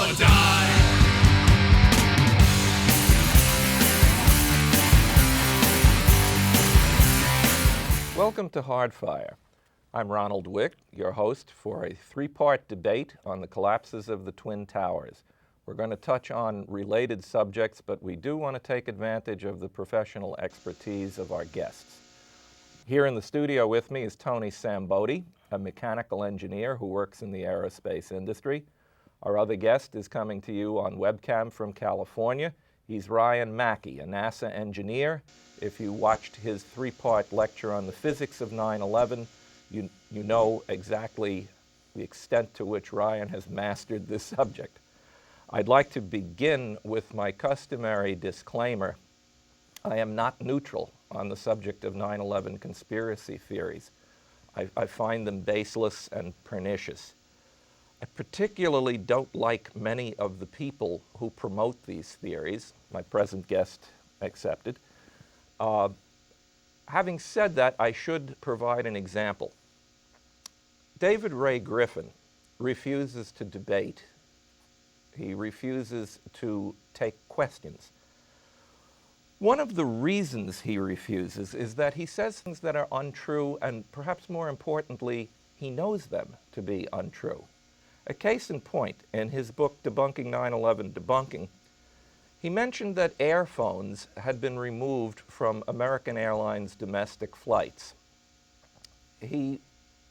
or die. Welcome to Hardfire. I'm Ronald WIECK, your host for a three-part debate on the collapses of the Twin Towers. We're going to touch on related subjects, but we do want to take advantage of the professional expertise of our guests. Here in the studio with me is Tony SZAMBOTI, a mechanical engineer who works in the aerospace industry. Our other guest is coming to you on webcam from California. He's Ryan MACKEY, a NASA engineer. If you watched his three-part lecture on the physics of 9/11, you know exactly the extent to which Ryan has mastered this subject. I'd like to begin with my customary disclaimer. I am not neutral on the subject of 9/11 conspiracy theories. I find them baseless and pernicious. I particularly don't like many of the people who promote these theories, my present guest accepted. Having said that, I should provide an example. David Ray Griffin refuses to debate. He refuses to take questions. One of the reasons he refuses is that he says things that are untrue, and perhaps more importantly, he knows them to be untrue. A case in point, in his book Debunking 9/11 Debunking, he mentioned that airphones had been removed from American Airlines domestic flights. He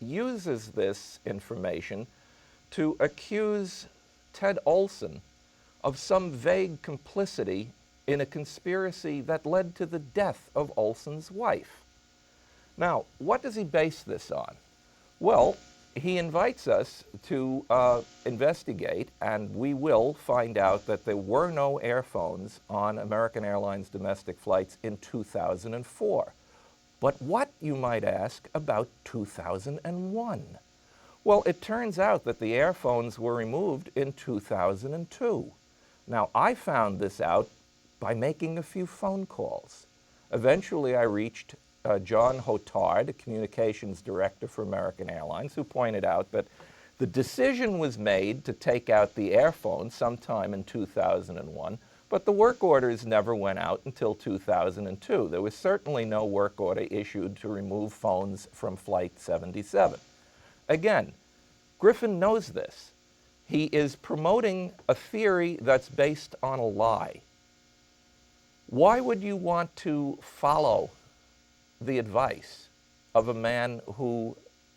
uses this information to accuse Ted Olson of some vague complicity in a conspiracy that led to the death of Olson's wife. Now, what does he base this on? Well, he invites us to investigate, and we will find out that there were no airphones on American Airlines domestic flights in 2004. But what, you might ask, about 2001? Well, it turns out that the airphones were removed in 2002. Now, I found this out by making a few phone calls. Eventually, I reached John Hotard, a communications director for American Airlines, who pointed out that the decision was made to take out the airphones sometime in 2001, but the work orders never went out until 2002. There was certainly no work order issued to remove phones from Flight 77. Again, Griffin knows this. He is promoting a theory that's based on a lie. Why would you want to follow the advice of a man who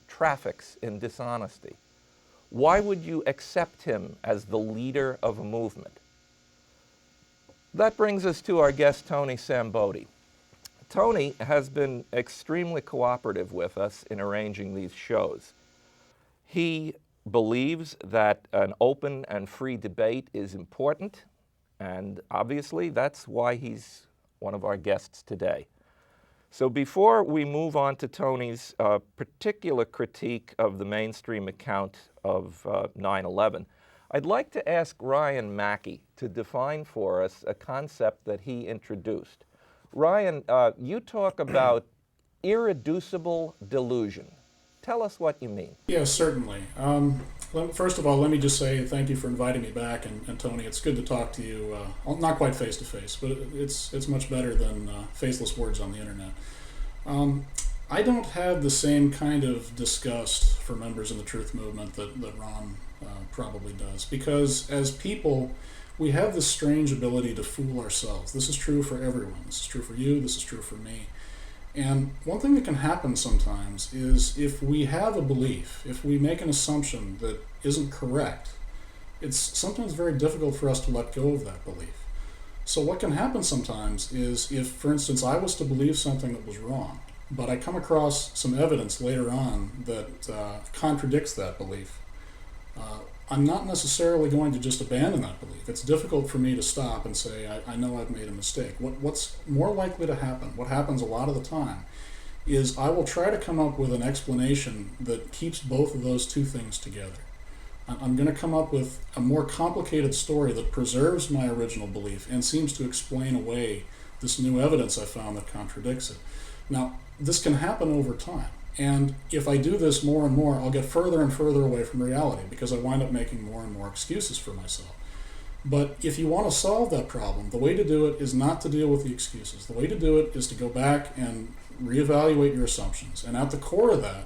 traffics in dishonesty? Why would you accept him as the leader of a movement? That brings us to our guest, Tony SZAMBOTI. Tony has been extremely cooperative with us in arranging these shows. He believes that an open and free debate is important, and obviously that's why he's one of our guests today. So before we move on to Tony's particular critique of the mainstream account of 9/11, I'd like to ask Ryan MACKEY to define for us a concept that he introduced. Ryan, you talk about irreducible delusion. Tell us what you mean. Yes, certainly. First of all, let me just say thank you for inviting me back, and Tony, it's good to talk to you, not quite face-to-face, but it's much better than faceless words on the internet. I don't have the same kind of disgust for members in the truth movement that Ron probably does, because as people, we have this strange ability to fool ourselves. This is true for everyone. This is true for you. This is true for me. And one thing that can happen sometimes is if we have a belief, if we make an assumption that isn't correct, it's sometimes very difficult for us to let go of that belief. So what can happen sometimes is if, for instance, I was to believe something that was wrong, but I come across some evidence later on that contradicts that belief, I'm not necessarily going to just abandon that belief. It's difficult for me to stop and say, I know I've made a mistake. What's more likely to happen, what happens a lot of the time, is I will try to come up with an explanation that keeps both of those two things together. I'm going to come up with a more complicated story that preserves my original belief and seems to explain away this new evidence I found that contradicts it. Now, this can happen over time. And if I do this more and more, I'll get further and further away from reality because I wind up making more and more excuses for myself. But if you want to solve that problem, the way to do it is not to deal with the excuses. The way to do it is to go back and reevaluate your assumptions. And at the core of that,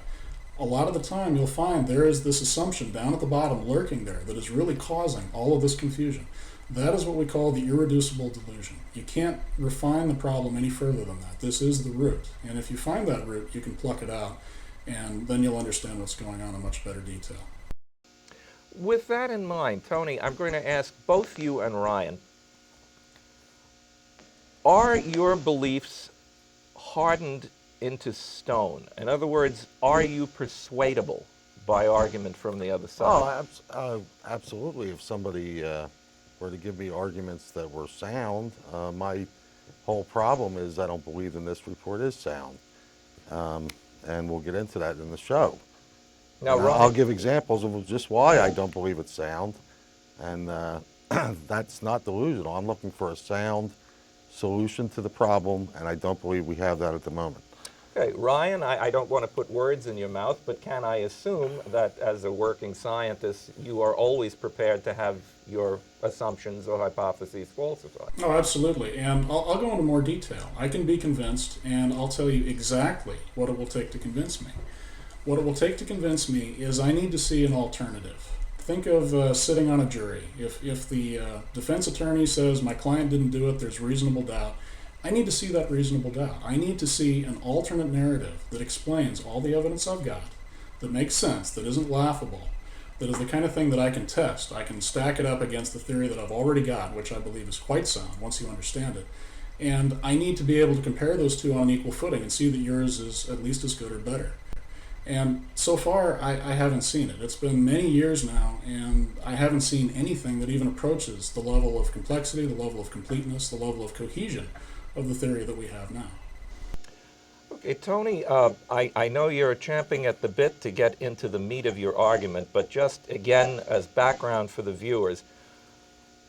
a lot of the time you'll find there is this assumption down at the bottom lurking there that is really causing all of this confusion. That is what we call the irreducible delusion. You can't refine the problem any further than that. This is the root. And if you find that root, you can pluck it out, and then you'll understand what's going on in much better detail. With that in mind, Tony, I'm going to ask both you and Ryan, are your beliefs hardened into stone? In other words, are you persuadable by argument from the other side? Oh, absolutely. If somebody were to give me arguments that were sound, my whole problem is I don't believe the NIST report is sound. And we'll get into that in the show. Now, I'll give examples of just why I don't believe it's sound, and that's not delusional. I'm looking for a sound solution to the problem, and I don't believe we have that at the moment. Okay, Ryan, I don't want to put words in your mouth, but can I assume that as a working scientist, you are always prepared to have your assumptions or hypotheses falsified? Oh, absolutely. And I'll go into more detail. I can be convinced, and I'll tell you exactly what it will take to convince me. What it will take to convince me is I need to see an alternative. Think of sitting on a jury. If the defense attorney says my client didn't do it, there's reasonable doubt, I need to see that reasonable doubt. I need to see an alternate narrative that explains all the evidence I've got, that makes sense, that isn't laughable, that is the kind of thing that I can test. I can stack it up against the theory that I've already got, which I believe is quite sound once you understand it. And I need to be able to compare those two on equal footing and see that yours is at least as good or better. And so far, I haven't seen it. It's been many years now, and I haven't seen anything that even approaches the level of complexity, the level of completeness, the level of cohesion of the theory that we have now. Okay, Tony, I know you're champing at the bit to get into the meat of your argument, but just again, as background for the viewers,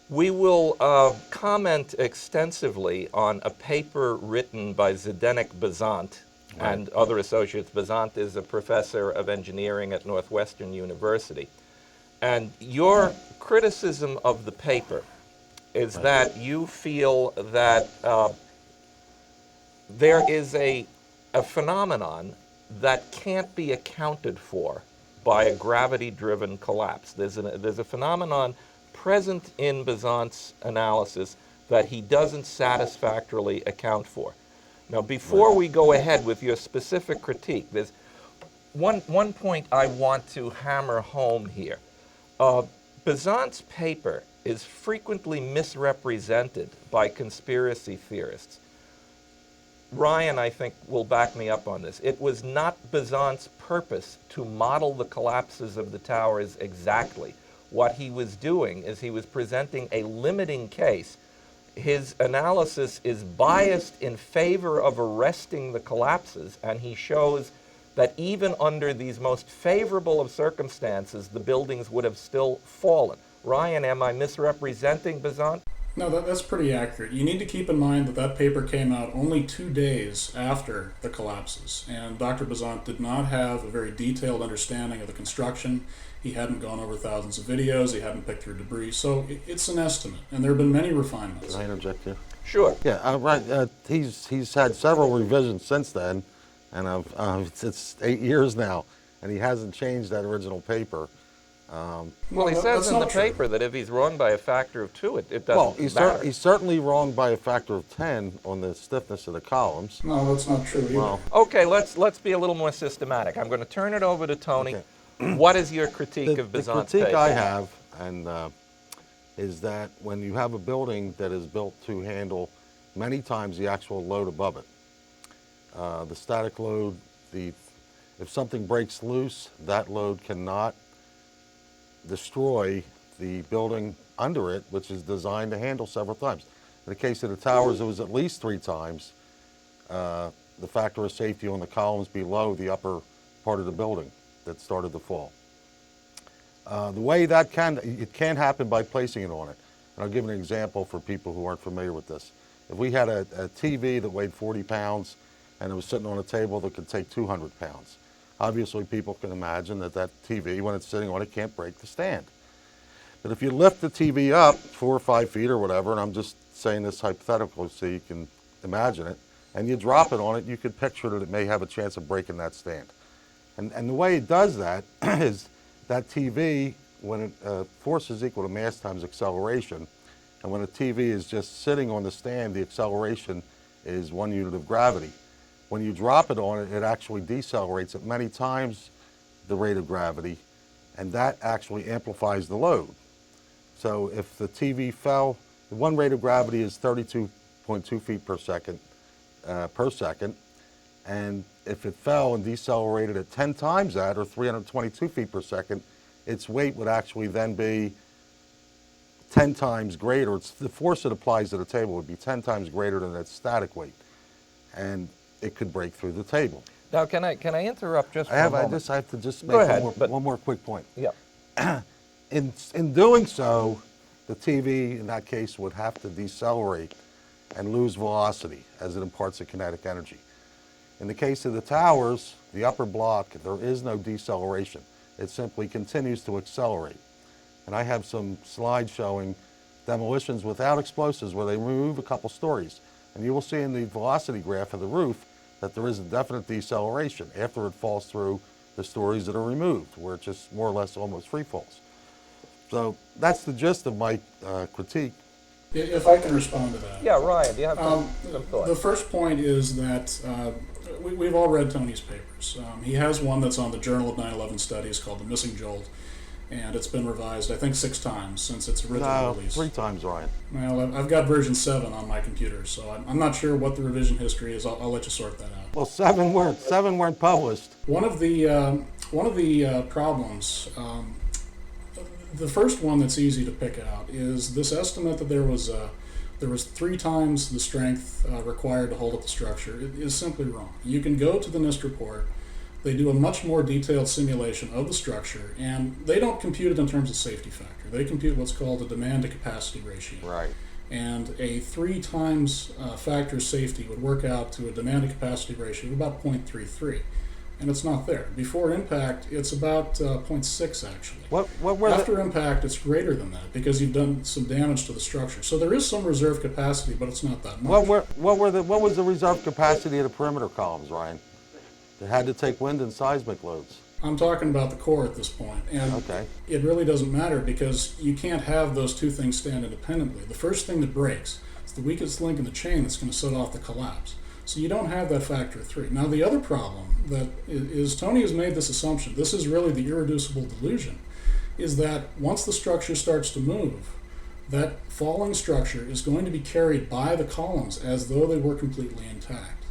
we will comment extensively on a paper written by Zdeněk Bezant and other associates. Bezant is a professor of engineering at Northwestern University. And your criticism of the paper is that you feel that there is a phenomenon that can't be accounted for by a gravity-driven collapse. There's a phenomenon present in Bezant's analysis that he doesn't satisfactorily account for. Now, before we go ahead with your specific critique, there's one point I want to hammer home here. Bezant's paper is frequently misrepresented by conspiracy theorists. Ryan, I think, will back me up on this. It was not Bezant's purpose to model the collapses of the towers exactly. What he was doing is he was presenting a limiting case. His analysis is biased in favor of arresting the collapses, and he shows that even under these most favorable of circumstances, the buildings would have still fallen. Ryan, am I misrepresenting Bezant? No, that's pretty accurate. You need to keep in mind that that paper came out only 2 days after the collapses, and Dr. Bezant did not have a very detailed understanding of the construction. He hadn't gone over thousands of videos, he hadn't picked through debris, so it's an estimate, and there have been many refinements. Can I interject here? Sure. Yeah, right. He's had several revisions since then, and it's 8 years now, and he hasn't changed that original paper. Well, he says in the paper that if he's wrong by a factor of 2, it doesn't matter. He's certainly wrong by a factor of 10 on the stiffness of the columns. No, that's not true either. Well, Okay, let's be a little more systematic. I'm going to turn it over to Tony. Okay. What is your critique of the Bezant's critique paper? I have is that when you have a building that is built to handle many times the actual load above it, the static load, if something breaks loose, that load cannot destroy the building under it, which is designed to handle several times. In the case of the towers, it was at least 3 times the factor of safety on the columns below the upper part of the building that started to fall. The way it can happen by placing it on it. And I'll give an example for people who aren't familiar with this. If we had a TV that weighed 40 pounds and it was sitting on a table that could take 200 pounds, obviously people can imagine that that TV, when it's sitting on it, can't break the stand. But if you lift the TV up 4 or 5 feet or whatever, and I'm just saying this hypothetically so you can imagine it, and you drop it on it, you could picture that it may have a chance of breaking that stand. And the way it does that is that TV, when force is equal to mass times acceleration, and when a TV is just sitting on the stand, the acceleration is 1 unit of gravity. When you drop it on it, it actually decelerates at many times the rate of gravity, and that actually amplifies the load. So if the TV fell, the one rate of gravity is 32.2 feet per second, and if it fell and decelerated at 10 times that, or 322 feet per second, its weight would actually then be 10 times greater. The force it applies to the table would be 10 times greater than its static weight, and it could break through the table. Now, can I interrupt just for a moment? I have to just Go make ahead, one more quick point. Yeah. In doing so, the TV, in that case, would have to decelerate and lose velocity as it imparts the kinetic energy. In the case of the towers, the upper block, there is no deceleration. It simply continues to accelerate. And I have some slides showing demolitions without explosives where they remove a couple stories. And you will see in the velocity graph of the roof that there is a definite deceleration after it falls through the stories that are removed, where it just more or less almost free falls. So that's the gist of my critique. If I can respond to that. Yeah, Ryan, do you have some thoughts? The first point is that we've all read Tony's papers. He has one that's on the Journal of 9/11 Studies called The Missing Jolt, and it's been revised, I think, 6 times since its original release. 3 times, Ryan. Well, I've got version 7 on my computer, so I'm not sure what the revision history is. I'll let you sort that out. Well, 7 weren't published. One of the problems, the first one that's easy to pick out is this estimate that there was 3 times the strength required to hold up the structure. It is simply wrong. You can go to the NIST report. They do a much more detailed simulation of the structure, and they don't compute it in terms of safety factor. They compute what's called a demand to capacity ratio. Right. And a 3 times factor safety would work out to a demand to capacity ratio of about 0.33. And it's not there. Before impact, it's about 0.6 actually. After impact, it's greater than that because you've done some damage to the structure. So there is some reserve capacity, but it's not that much. What was the reserve capacity of the perimeter columns, Ryan? That had to take wind and seismic loads. I'm talking about the core at this point, and okay. It really doesn't matter because you can't have those two things stand independently. The first thing that breaks is the weakest link in the chain that's going to set off the collapse. So you don't have that factor of 3. Now the other problem that is Tony has made this assumption, this is really the irreducible delusion, is that once the structure starts to move, that falling structure is going to be carried by the columns as though they were completely intact.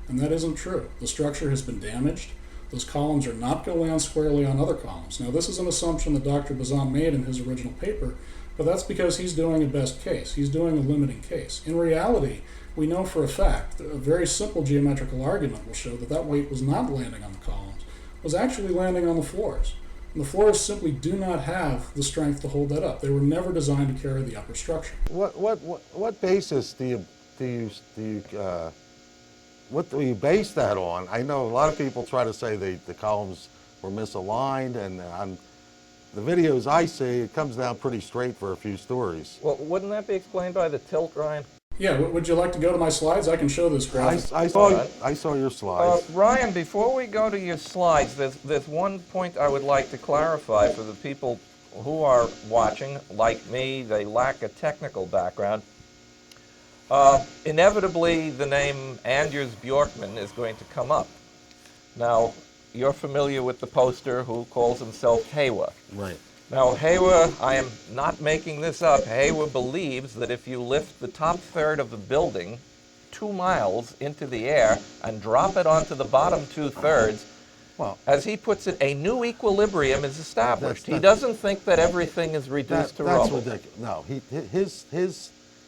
And that isn't true. The structure has been damaged. Those columns are not going to land squarely on other columns. Now this is an assumption that Dr. Bazan made in his original paper, but that's because he's doing a best case. He's doing a limiting case. In reality, we know for a fact, a very simple geometrical argument will show that that weight was not landing on the columns, was actually landing on the floors. And the floors simply do not have the strength to hold that up. They were never designed to carry the upper structure. What basis do you base that on? I know a lot of people try to say the columns were misaligned, and on the videos I see, it comes down pretty straight for a few stories. Well, wouldn't that be explained by the tilt, Ryan? Yeah, would you like to go to my slides? I can show this graphic. I saw your slides. Ryan, before we go to your slides, there's one point I would like to clarify for the people who are watching. Like me, they lack a technical background. Inevitably, the name Anders Bjorkman is going to come up. Now, you're familiar with the poster who calls himself Haywa. Right. Now, Haywa, I am not making this up, Haywa believes that if you lift the top third of the building 2 miles into the air and drop it onto the bottom 2/3, well, as he puts it, a new equilibrium is established. He doesn't think that everything is reduced to rubble. That's ridiculous. No,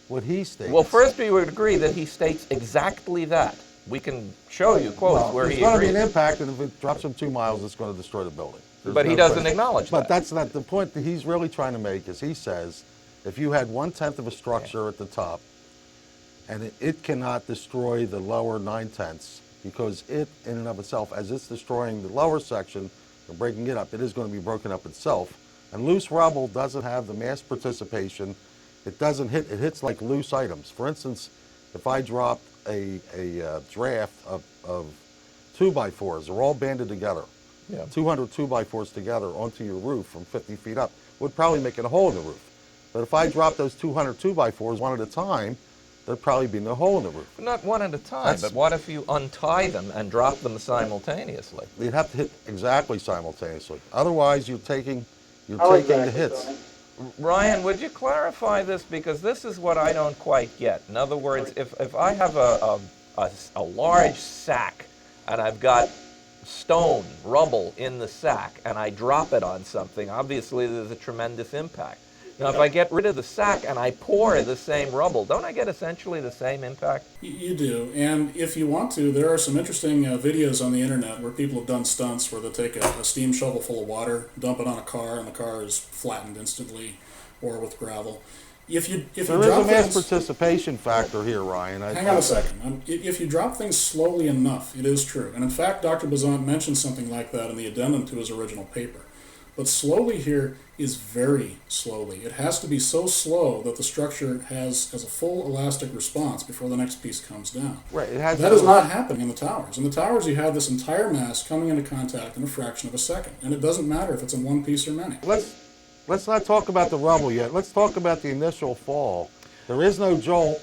what he states. Well, first we would agree that he states exactly that. We can show you quotes where he agrees. There's going to be an impact, and if it drops him 2 miles, it's going to destroy the building. But he doesn't acknowledge that. But that's not the point that he's really trying to make, is he says, if you had 1/10 of a structure at the top, and it cannot destroy the lower 9/10, because it, in and of itself, as it's destroying the lower section and breaking it up, it is going to be broken up itself. And loose rubble doesn't have the mass participation. It doesn't hit, it hits like loose items. For instance, if I dropped a draft of 2x4s, they're all banded together. Yeah. 200 2x4s together onto your roof from 50 feet up would probably make it a hole in the roof. But if I drop those 200 2x4s one at a time, there'd probably be no hole in the roof. Not one at a time, but what if you untie them and drop them simultaneously? You'd have to hit exactly simultaneously. Otherwise, you're taking the hits. Ryan, would you clarify this? Because this is what I don't quite get. In other words, if I have a large sack and I've got stone, rubble in the sack, and I drop it on something, obviously there's a tremendous impact. Now, if I get rid of the sack and I pour the same rubble, don't I get essentially the same impact? You do, and if you want to, there are some interesting videos on the internet where people have done stunts where they take a steam shovel full of water, dump it on a car, and the car is flattened instantly, or with gravel. If you There is drop a mass things, participation factor here, Ryan. hang on a second. If you drop things slowly enough, it is true. And in fact, Dr. Bazant mentioned something like that in the addendum to his original paper. But slowly here is very slowly. It has to be so slow that the structure has a full elastic response before the next piece comes down. Right, it has That is not happening in the towers. In the towers, you have this entire mass coming into contact in a fraction of a second. And it doesn't matter if it's in one piece or many. Let's not talk about the rubble yet. Let's talk about the initial fall. There is no jolt,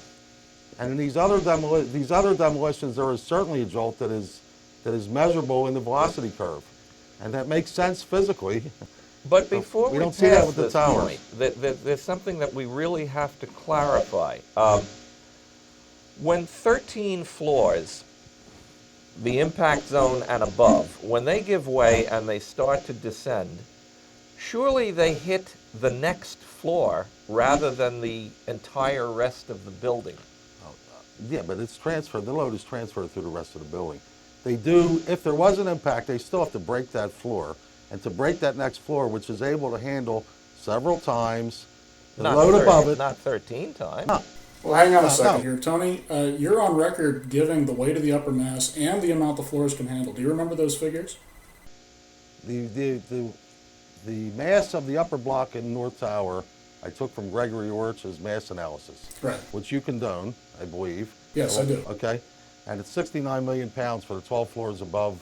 and in these other demolitions, there is certainly a jolt that is measurable in the velocity curve, and that makes sense physically. But before We we don't see that pass with the this towers. point, there's something that we really have to clarify. When 13 floors, the impact zone and above, when they give way and they start to descend, surely they hit the next floor rather than the entire rest of the building. Yeah, but it's transferred. The load is transferred through the rest of the building. They do, if there was an impact, they still have to break that floor. And to break that next floor, which is able to handle several times the load above it. Not 13 times. No. Well, hang on a No, second no. here. Tony, you're on record giving the weight of the upper mass and the amount the floors can handle. Do you remember those figures? The mass of the upper block in North Tower, I took from Gregory Orch's mass analysis, Right. which you condone, I believe. Yes, I do. Okay, and it's 69 million pounds for the 12 floors above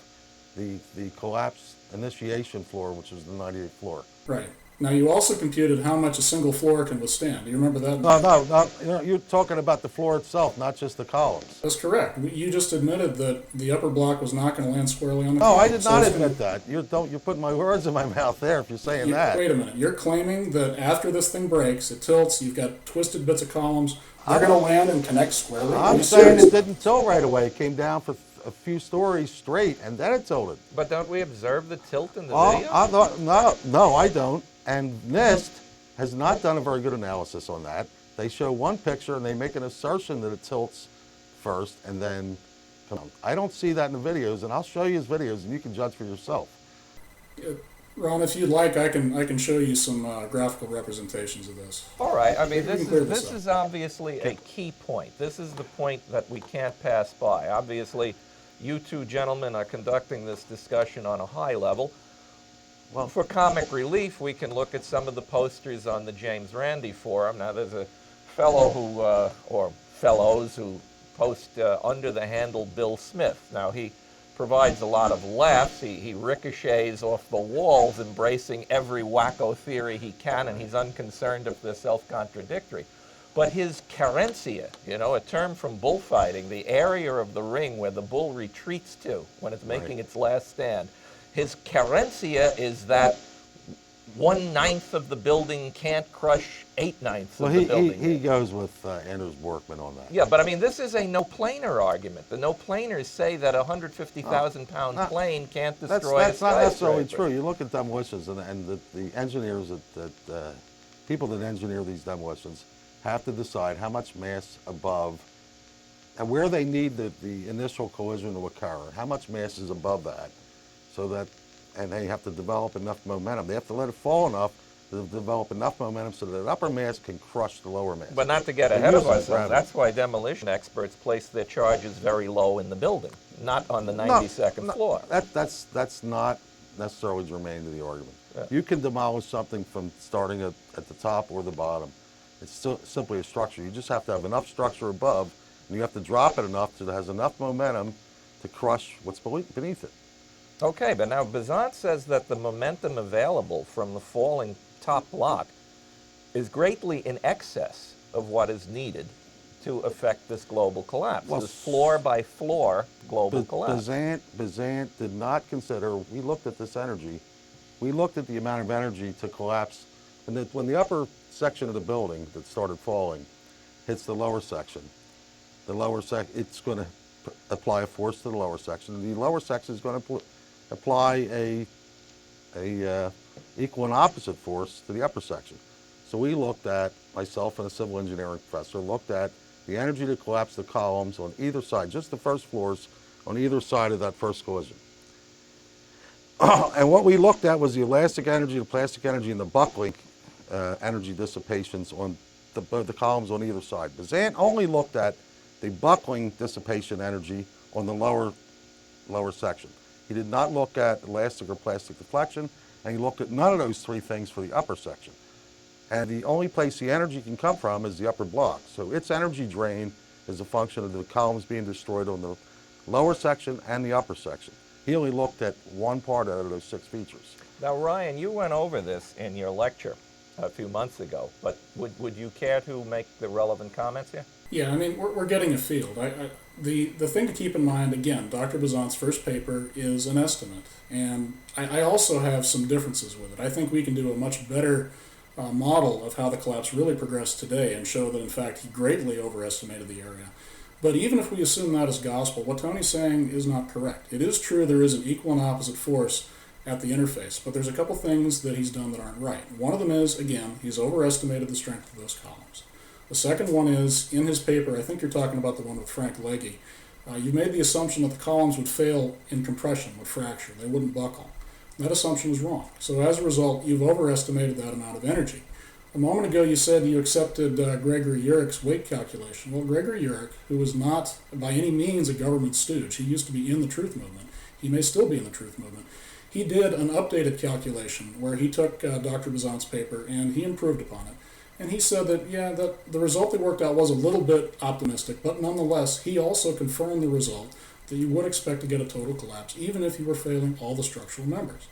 the collapse initiation floor, which is the 98th floor. Right. Now, you also computed how much a single floor can withstand. Do you remember that? No, you're talking about the floor itself, not just the columns. That's correct. You just admitted that the upper block was not going to land squarely on the No, column. I did So not it's admit that. You're putting my words in my mouth there if you're saying You- that. Wait a minute. You're claiming that after this thing breaks, it tilts, you've got twisted bits of columns, they're going to land and connect squarely? Are I'm you saying serious? it didn't tilt right away. It came down for a few stories straight, and then it tilted. But don't we observe the tilt in the Oh, video? no, I don't. And NIST has not done a very good analysis on that. They show one picture and they make an assertion that it tilts first and then come out. I don't see that in the videos, and I'll show you his videos and you can judge for yourself. Ron, if you'd like, I can show you some graphical representations of this. All right. I mean, We can clear this this up. is obviously a key point. This is the point that we can't pass by. Obviously, you two gentlemen are conducting this discussion on a high level. Well, for comic relief, we can look at some of the posters on the James Randi Forum. Now, there's a fellow who, or fellows who post under the handle Bill Smith. Now, he provides a lot of laughs. He ricochets off the walls, embracing every wacko theory he can, and he's unconcerned if they're self-contradictory. But his carencia, you know, a term from bullfighting, the area of the ring where the bull retreats to when it's making its last stand, his carencia is that 1/9 of the building can't crush 8/9 Well, of the building. he goes with Anders Borkman on that. Yeah, but I mean, this is a no-planer argument. The no-planers say that a 150,000-pound plane can't destroy That's a not necessarily skyscraper. true. You look at demolitions, and the engineers, people that engineer these demolitions have to decide how much mass above, and where they need the initial collision to occur, how much mass is above that, so that, and they have to develop enough momentum. They have to let it fall enough to develop enough momentum so that upper mass can crush the lower mass. But not to get They ahead of use it ourselves, rather. that's why demolition experts place their charges very low in the building. not on the No, 92nd no, floor. That's not necessarily germane to the argument. You can demolish something from starting at the top or the bottom. It's still simply a structure. You just have to have enough structure above, and you have to drop it enough so it has enough momentum to crush what's beneath it. Okay, but now Besant says that the momentum available from the falling top block is greatly in excess of what is needed to affect this global collapse, Well, this floor-by-floor global collapse. Besant did not consider, we looked at this energy, we looked at the amount of energy to collapse, and that when the upper section of the building that started falling hits the lower section, it's going to apply a force to the lower section, and the lower section is going to apply a equal and opposite force to the upper section. So we looked at, myself and a civil engineering professor, looked at the energy to collapse the columns on either side, just the first floors on either side of that first collision. And what we looked at was the elastic energy, the plastic energy, and the buckling energy dissipations on the columns on either side. Besant only looked at the buckling dissipation energy on the lower section. He did not look at elastic or plastic deflection, and he looked at none of those three things for the upper section. And the only place the energy can come from is the upper block. So its energy drain is a function of the columns being destroyed on the lower section and the upper section. He only looked at one part out of those 6 features. Now, Ryan, you went over this in your lecture a few months ago, but would you care to make the relevant comments here? Yeah, I mean, we're getting a field. The thing to keep in mind, again, Dr. Besant's first paper is an estimate, and I also have some differences with it. I think we can do a much better model of how the collapse really progressed today and show that, in fact, he greatly overestimated the area. But even if we assume that as gospel, what Tony's saying is not correct. It is true there is an equal and opposite force at the interface, but there's a couple things that he's done that aren't right. One of them is, again, he's overestimated the strength of those columns. The second one is, in his paper, I think you're talking about the one with Frank Legge, you've made the assumption that the columns would fail in compression, would fracture, they wouldn't buckle. That assumption is wrong. So as a result, you've overestimated that amount of energy. A moment ago you said you accepted Gregory Urich's weight calculation. Well, Gregory Urich, who was not by any means a government stooge, he used to be in the Truth Movement, he may still be in the Truth Movement, he did an updated calculation where he took Dr. Besant's paper and he improved upon it. And he said that, yeah, that the result they worked out was a little bit optimistic, but nonetheless, he also confirmed the result that you would expect to get a total collapse, even if you were failing all the structural members.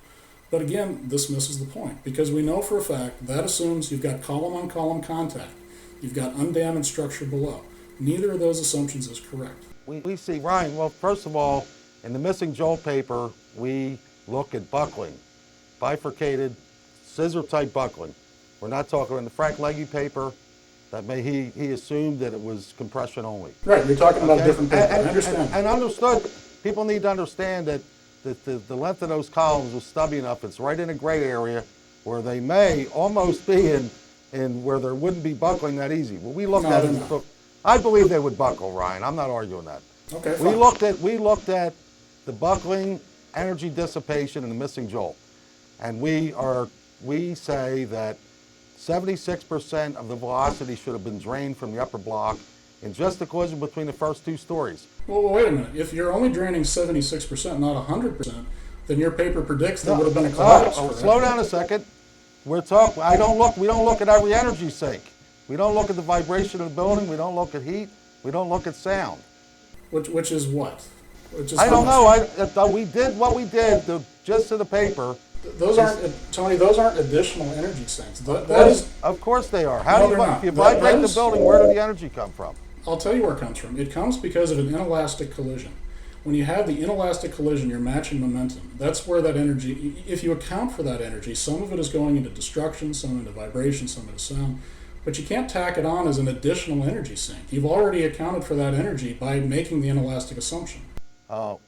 But again, this misses the point, because we know for a fact that assumes you've got column-on-column contact, you've got undamaged structure below. Neither of those assumptions is correct. We see, Ryan, well, first of all, in the Missing Jolt paper, we look at buckling, bifurcated, scissor-type buckling. We're not talking in the Frank Legge paper, that he assumed that it was compression only. Right, you're talking about a different paper, I understand. And understood, people need to understand that the length of those columns was stubby enough, it's right in a gray area where they may almost be in where there wouldn't be buckling that easy. Well, we looked at it, I believe they would buckle, Ryan, I'm not arguing that. Okay, we looked at the buckling, energy dissipation, and the Missing Jolt. And we say that 76% of the velocity should have been drained from the upper block in just the collision between the first 2 stories. Well, wait a minute. If you're only draining 76%, not 100%, then your paper predicts there would have been a collapse. Slow down a second. We don't look at every energy sink. We don't look at the vibration of the building. We don't look at heat. We don't look at sound. Which is what? I don't know. We did what we did just to the paper. Those aren't, Tony, those aren't additional energy sinks. Of course they are. If you That vibrate the is- building, where did the energy come from? I'll tell you where it comes from. It comes because of an inelastic collision. When you have the inelastic collision, you're matching momentum. That's where that energy, if you account for that energy, some of it is going into destruction, some into vibration, some into sound, but you can't tack it on as an additional energy sink. You've already accounted for that energy by making the inelastic assumption. Oh.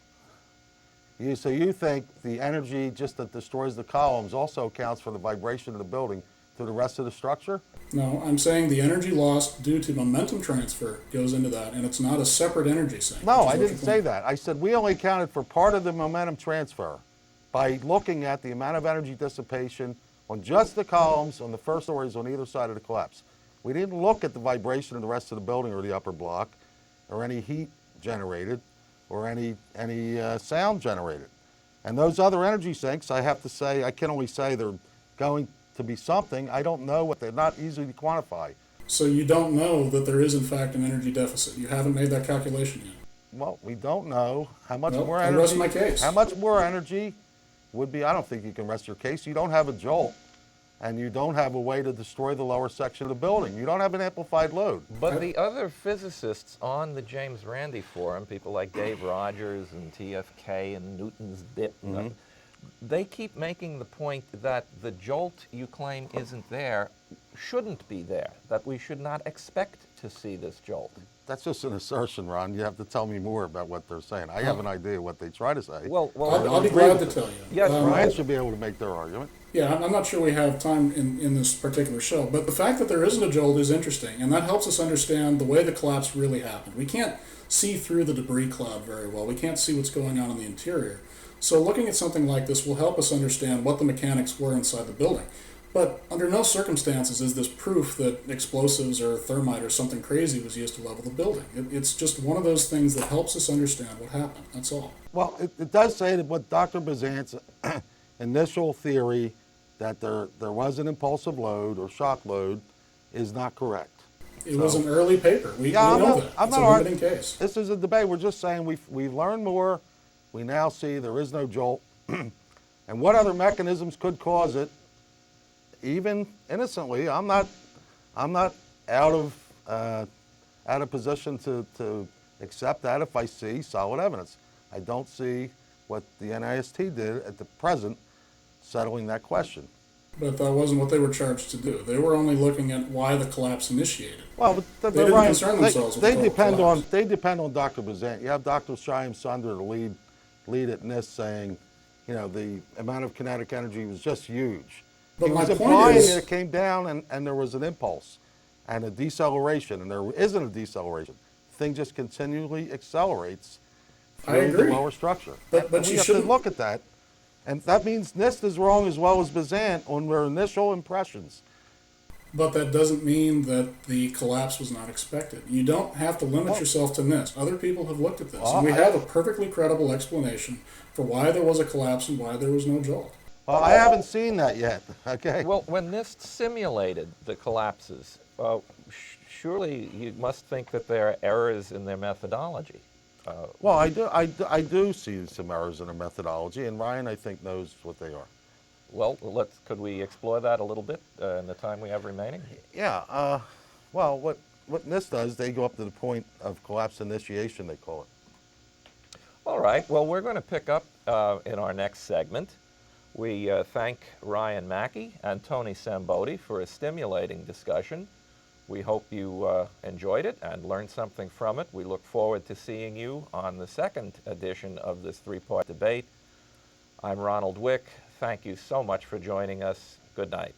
So you think the energy just that destroys the columns also accounts for the vibration of the building to the rest of the structure? No, I'm saying the energy lost due to momentum transfer goes into that, and it's not a separate energy sink. No, I didn't say that. I said we only accounted for part of the momentum transfer by looking at the amount of energy dissipation on just the columns on the first stories on either side of the collapse. We didn't look at the vibration of the rest of the building or the upper block or any heat generated. or any sound generated. And those other energy sinks, I have to say, I can only say they're going to be something. I don't know what they're not easy to quantify. So you don't know that there is in fact an energy deficit. You haven't made that calculation yet. Well, we don't know how much Well, more I energy. rest my case. How much more energy would be? I don't think you can rest your case. You don't have a jolt, and you don't have a way to destroy the lower section of the building. You don't have an amplified load. But the other physicists on the James Randi Forum, people like Dave Rogers and TFK and Newton's bit, they keep making the point that the jolt you claim isn't there shouldn't be there, that we should not expect to see this jolt. That's just an assertion, Ron. You have to tell me more about what they're saying. I have an idea what they try to say. Well, I'll be glad to tell you. Yes, Ryan should be able to make their argument. Yeah, I'm not sure we have time in this particular show, but the fact that there isn't a jolt is interesting, and that helps us understand the way the collapse really happened. We can't see through the debris cloud very well. We can't see what's going on in the interior. So looking at something like this will help us understand what the mechanics were inside the building. But under no circumstances is this proof that explosives or thermite or something crazy was used to level the building. It's just one of those things that helps us understand what happened. That's all. Well, it does say that what Dr. Bazant's initial theory that there was an impulsive load or shock load is not correct. It was an early paper. We Yeah, know that. I'm It's not a limiting arguing. case. This is a debate. We're just saying we've learned more. We now see there is no jolt. And what other mechanisms could cause it, even innocently? I'm not out of position to accept that if I see solid evidence. I don't see what the NIST did at the present settling that question. But that wasn't what they were charged to do. They were only looking at why the collapse initiated. Well, but They didn't Ryan, concern themselves with they the depend collapse. on they depend on Dr. Bazant. You have Dr. Shyam Sunder, the lead at NIST, saying, the amount of kinetic energy was just huge. But He my was point implying is- that it came down and there was an impulse and a deceleration, and there isn't a deceleration. The thing just continually accelerates I through the agree. lower structure. But And you we have to shouldn't- look at that. And that means NIST is wrong as well as Bazant on their initial impressions. But that doesn't mean that the collapse was not expected. You don't have to limit yourself to NIST. Other people have looked at this. And we have a perfectly credible explanation for why there was a collapse and why there was no jolt. Well, I haven't seen that yet. Okay. Well, when NIST simulated the collapses, surely you must think that there are errors in their methodology. Well, I do see some errors in the methodology, and Ryan, I think, knows what they are. Well, could we explore that a little bit in the time we have remaining? Yeah. Well, what NIST does, they go up to the point of collapse initiation, they call it. All right. Well, we're going to pick up in our next segment. We thank Ryan Mackey and Tony SZAMBOTI for a stimulating discussion. We hope you enjoyed it and learned something from it. We look forward to seeing you on the second edition of this three-part debate. I'm Ronald WIECK. Thank you so much for joining us. Good night.